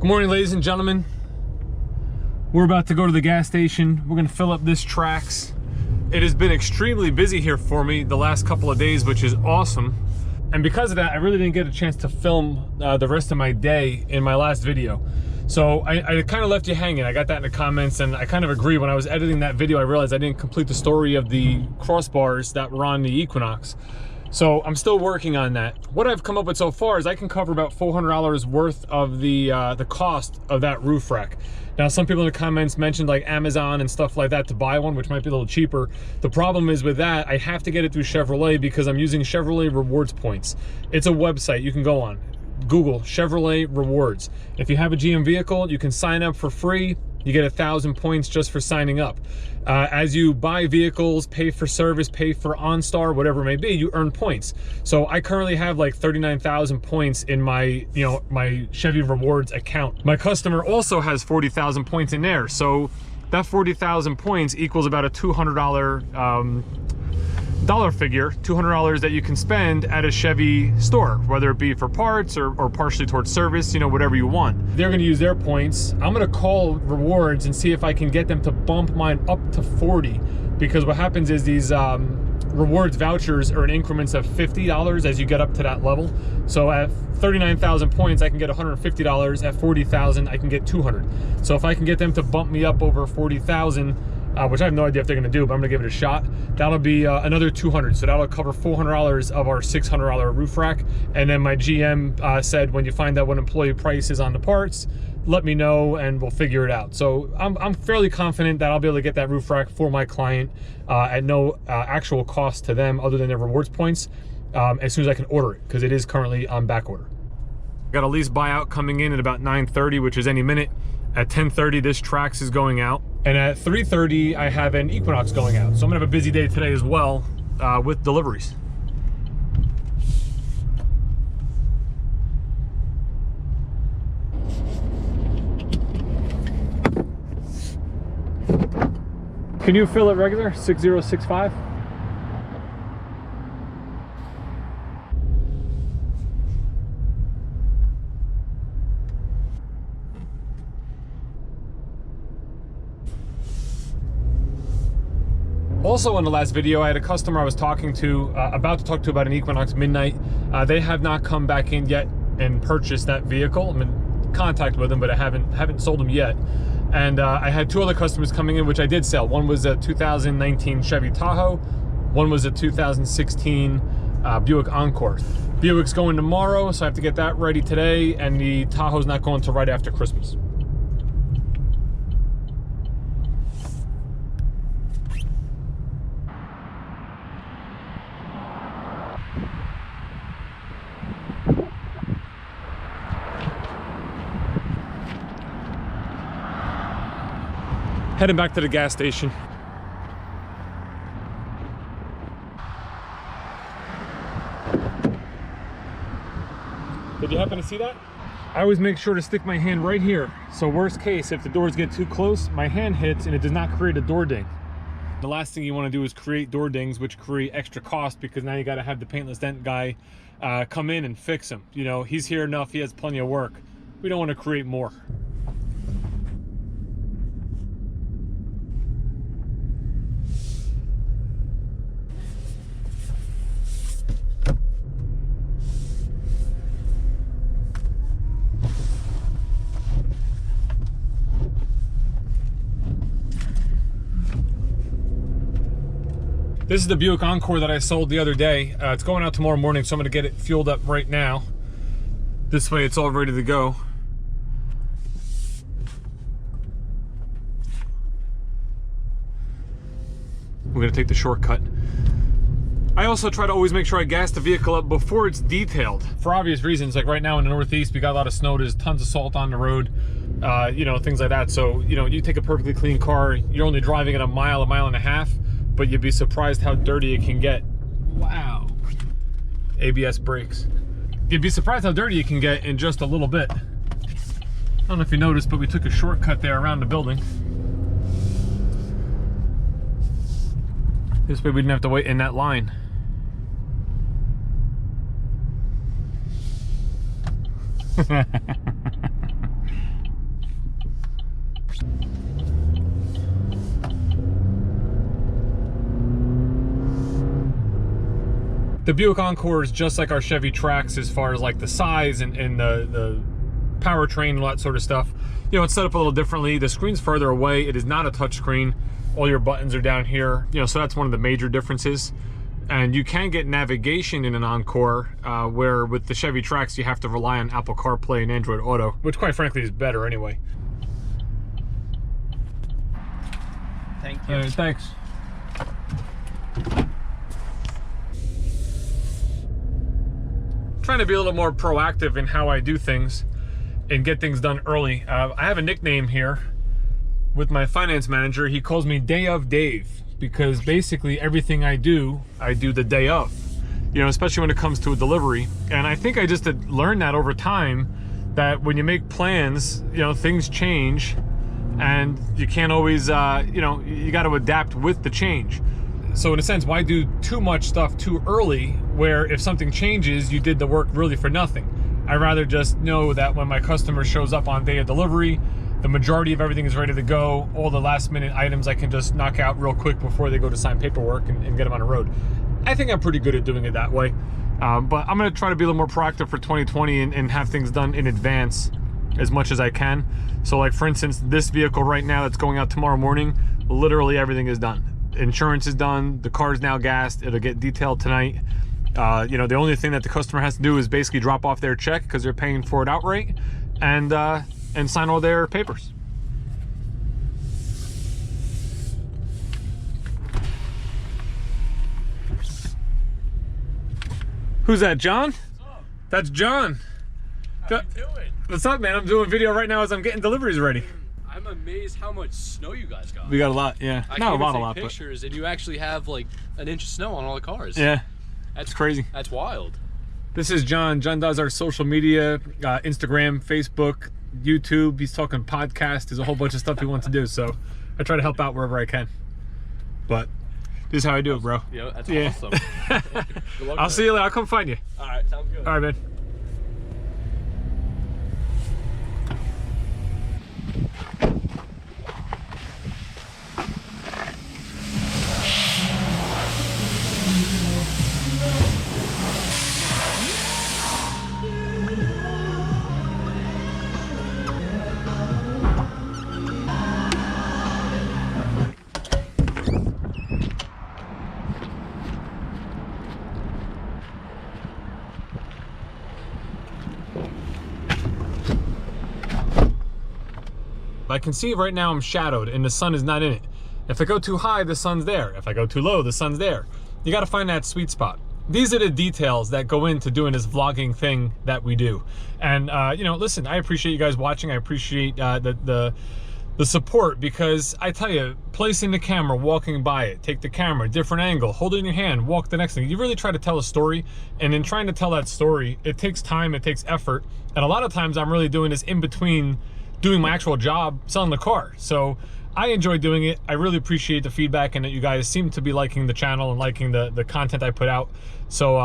Good morning, ladies and gentlemen. We're about to go to the gas station. We're gonna fill up this Trax. It has been extremely busy here for me the last couple of days, which is awesome. And because of that, I really didn't get a chance to film the rest of my day in my last video. So I kind of left you hanging. I got that in the comments, and I kind of agree. When I was editing that video, I realized I didn't complete the story of the crossbars that were on the Equinox. So I'm still working on that. What I've come up with so far is I can cover about $400 worth of the cost of that roof rack. Now, some people in the comments mentioned like Amazon and stuff like that to buy one, which might be a little cheaper. The problem is with that, I have to get it through Chevrolet because I'm using Chevrolet Rewards points. It's a website you can go on. Google Chevrolet Rewards. If you have a GM vehicle, you can sign up for free. You get 1,000 points just for signing up. As you buy vehicles, pay for service, pay for OnStar, whatever it may be, you earn points. So I currently have like 39,000 points in my, my Chevy Rewards account. My customer also has 40,000 points in there. So that 40,000 points equals about a $200 dollar figure, $200 that you can spend at a Chevy store, whether it be for parts or partially towards service, whatever you want. They're gonna use their points. I'm gonna call Rewards and see if I can get them to bump mine up to 40, because what happens is these Rewards vouchers are in increments of $50 as you get up to that level. So at 39,000 points, I can get $150. At 40,000, I can get 200. So if I can get them to bump me up over 40,000, which I have no idea if they're gonna do, but I'm gonna give it a shot. That'll be another 200. So that'll cover $400 of our $600 roof rack. And then my GM said, when you find out what employee price is on the parts, let me know and we'll figure it out. So I'm fairly confident that I'll be able to get that roof rack for my client at no actual cost to them other than their rewards points as soon as I can order it, because it is currently on back order. Got a lease buyout coming in at about 9:30, which is any minute. At 10:30, this Trax is going out. And at 3:30, I have an Equinox going out. So I'm gonna have a busy day today as well with deliveries. Can you fill it regular, 6065? Also, in the last video, I had a customer I was talking to, about to talk to about an Equinox Midnight. They have not come back in yet and purchased that vehicle. I'm in contact with them, but I haven't sold them yet. And I had two other customers coming in, which I did sell. One was a 2019 Chevy Tahoe. One was a 2016 Buick Encore. Buick's going tomorrow, so I have to get that ready today, and the Tahoe's not going until right after Christmas. Heading back to the gas station. Did you happen to see that? I always make sure to stick my hand right here. So worst case, if the doors get too close, my hand hits and it does not create a door ding. The last thing you want to do is create door dings, which create extra cost, because now you got to have the paintless dent guy come in and fix them. He's here enough, he has plenty of work. We don't want to create more. This is the Buick Encore that I sold the other day. It's going out tomorrow morning, so I'm gonna get it fueled up right now. This way it's all ready to go. We're gonna take the shortcut. I also try to always make sure I gas the vehicle up before it's detailed, for obvious reasons. Like right now in the Northeast, we got a lot of snow, there's tons of salt on the road, things like that. So, you take a perfectly clean car, you're only driving it a mile and a half, but you'd be surprised how dirty it can get. Wow. ABS brakes. You'd be surprised how dirty it can get in just a little bit. I don't know if you noticed, but we took a shortcut there around the building. This way we didn't have to wait in that line. The Buick Encore is just like our Chevy Trax as far as like the size and the powertrain and all that sort of stuff. You know, it's set up a little differently. The screen's further away. It is not a touch screen. All your buttons are down here. You know, so that's one of the major differences. And you can get navigation in an Encore, where with the Chevy Trax you have to rely on Apple CarPlay and Android Auto, which quite frankly is better anyway. Thank you. Thanks. Trying to be a little more proactive in how I do things and get things done early. I have a nickname here with my finance manager. He calls me Day of Dave, because basically everything I do the day of, you know, especially when it comes to a delivery. And I think I just had learned that over time, that when you make plans, you know, things change and you can't always, you know, you got to adapt with the change. So in a sense, why do too much stuff too early, where if something changes, you did the work really for nothing? I'd rather just know that when my customer shows up on day of delivery, the majority of everything is ready to go. All the last minute items I can just knock out real quick before they go to sign paperwork and get them on the road. I think I'm pretty good at doing it that way. But I'm gonna try to be a little more proactive for 2020 and have things done in advance as much as I can. So like for instance, this vehicle right now that's going out tomorrow morning, literally everything is done. Insurance is done, the car is now gassed, it'll get detailed tonight. You know, the only thing that the customer has to do is basically drop off their check because they're paying for it outright, and sign all their papers. Who's that, John? What's up? That's John. How you doing? What's up, man? I'm doing video right now as I'm getting deliveries ready. I'm amazed how much snow you guys got. We got a lot, yeah. Not a lot, pictures, and you actually have like an inch of snow on all the cars. Yeah, that's crazy. That's wild. This is John. John does our social media, Instagram, Facebook, YouTube. He's talking podcast. There's a whole bunch of stuff he wants to do, so I try to help out wherever I can. But this is how I do it, bro. Yeah, that's awesome. Good luck, I'll see you later. I'll come find you. All right, sounds good. All right, man. I can see right now I'm shadowed and the sun is not in it. If I go too high, the sun's there. If I go too low, the sun's there. You got to find that sweet spot. These are the details that go into doing this vlogging thing that we do. And you know, listen, I appreciate you guys watching. I appreciate the support, because I tell you, placing the camera, walking by it, take the camera, different angle, hold it in your hand, walk the next thing. You really try to tell a story, and in trying to tell that story, it takes time, it takes effort, and a lot of times I'm really doing this in between doing my actual job selling the car. So I enjoy doing it. I really appreciate the feedback, and that you guys seem to be liking the channel and liking the content I put out. So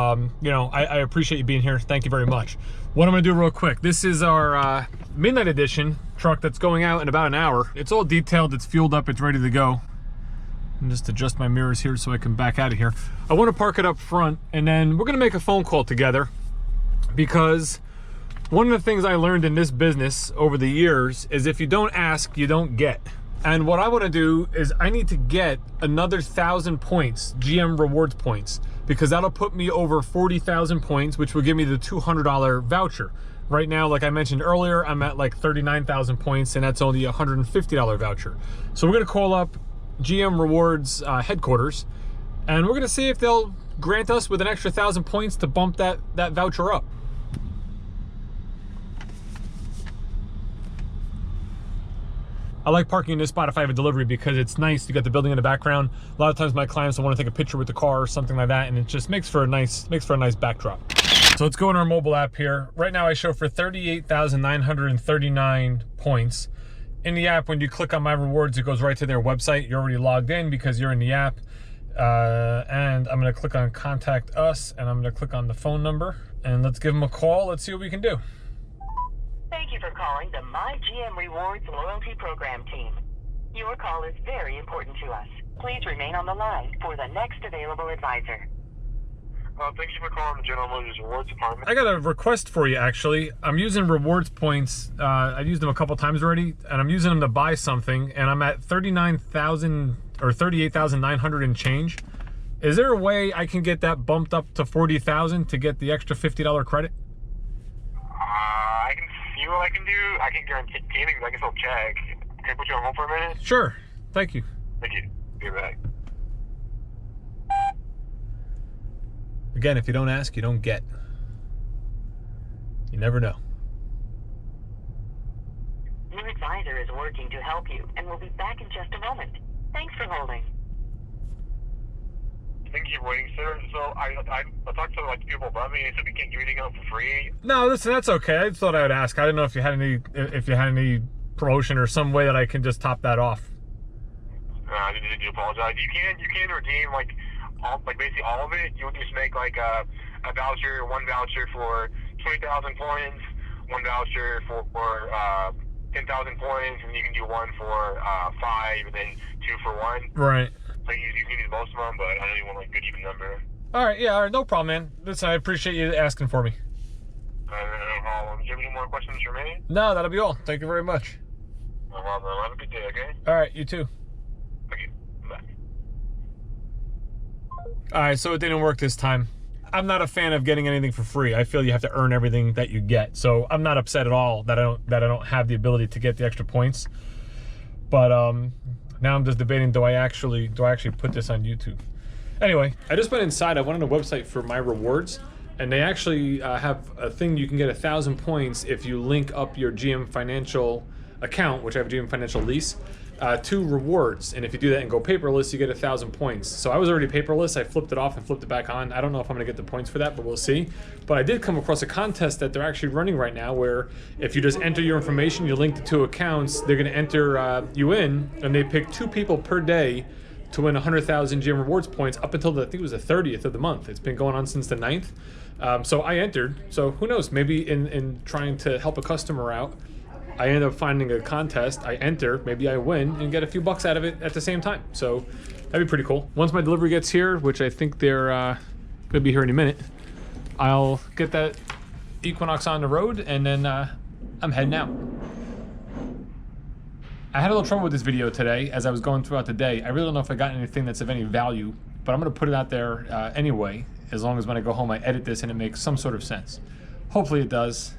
you know, I appreciate you being here. Thank you very much. What I'm gonna do real quick, this is our midnight edition truck that's going out in about an hour. It's all detailed, it's fueled up, it's ready to go. And just adjust my mirrors here so I can back out of here. I want to park it up front, and then we're gonna make a phone call together, because one of the things I learned in this business over the years is if you don't ask, you don't get. And what I want to do is I need to get another 1,000 points, GM Rewards points, because that'll put me over 40,000 points, which will give me the $200 voucher. Right now, like I mentioned earlier, I'm at like 39,000 points, and that's only a $150 voucher. So we're gonna call up GM Rewards headquarters, and we're gonna see if they'll grant us with an extra 1,000 points to bump that voucher up. I like parking in this spot if I have a delivery, because it's nice. You got the building in the background. A lot of times my clients will want to take a picture with the car or something like that, and it just makes for a nice backdrop. So let's go in our mobile app here. Right now I show for 38,939 points. In the app, when you click on my rewards, it goes right to their website. You're already logged in because you're in the app. And I'm gonna click on contact us, and I'm gonna click on the phone number, and let's give them a call. Let's see what we can do. Thank you for calling the My GM Rewards Loyalty Program team. Your call is very important to us. Please remain on the line for the next available advisor. Thank you for calling the General Motors Rewards Department. I got a request for you, actually. I'm using rewards points. I've used them a couple times already, and I'm using them to buy something, and I'm at 39,000 or 38,900 and change. Is there a way I can get that bumped up to 40,000 to get the extra $50 credit? I can see what I can do. I can guarantee it, I can still check. Can I put you on hold for a minute? Sure. Thank you. Thank you. Be right back. Again, if you don't ask, you don't get. You never know. Your advisor is working to help you and will be back in just a moment. Thanks for holding. Thank you for waiting, sir. So I talked to like people above me. They said we can't give anything out for free. No, listen, that's okay. I just thought I would ask. I didn't know if you had any promotion or some way that I can just top that off. I do apologize. You can redeem like basically all of it. You would just make like a voucher, one voucher for 20,000 points, one voucher for 10,000 points, and you can do one for 5, and then 2 for 1. Right. So you can use most of them, but I know you want like a good even number. All right, yeah, all right, no problem, man. Listen, I appreciate you asking for me. No problem. Do you have any more questions for me? No, that'll be all. Thank you very much. No problem. Have a good day, okay? All right, you too. Thank you. Bye. All right, so it didn't work this time. I'm not a fan of getting anything for free. I feel you have to earn everything that you get. So I'm not upset at all that I don't have the ability to get the extra points. But now I'm just debating, do I actually put this on YouTube? Anyway, I just went inside. I went on a website for my rewards, and they actually have a thing you can get 1,000 points if you link up your GM Financial account, which I have a GM Financial lease, to rewards. And if you do that and go paperless, you get 1,000 points. So I was already paperless. I flipped it off and flipped it back on. I don't know if I'm gonna get the points for that, but we'll see. But I did come across a contest that they're actually running right now, where if you just enter your information, you link the 2 accounts, they're gonna enter you in, and they pick 2 people per day to win 100,000 GM Rewards points up until I think it was the 30th of the month. It's been going on since the 9th. So I entered. So who knows? Maybe in trying to help a customer out, I end up finding a contest, I enter, maybe I win, and get a few bucks out of it at the same time. So that'd be pretty cool. Once my delivery gets here, which I think they're gonna be here any minute, I'll get that Equinox on the road, and then I'm heading out. I had a little trouble with this video today as I was going throughout the day. I really don't know if I got anything that's of any value, but I'm gonna put it out there anyway, as long as when I go home I edit this and it makes some sort of sense. Hopefully it does.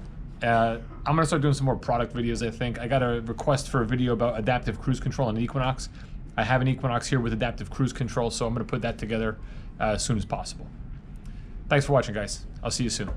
I'm gonna start doing some more product videos, I think. I got a request for a video about adaptive cruise control on the Equinox. I have an Equinox here with adaptive cruise control, so I'm gonna put that together as soon as possible. Thanks for watching, guys. I'll see you soon.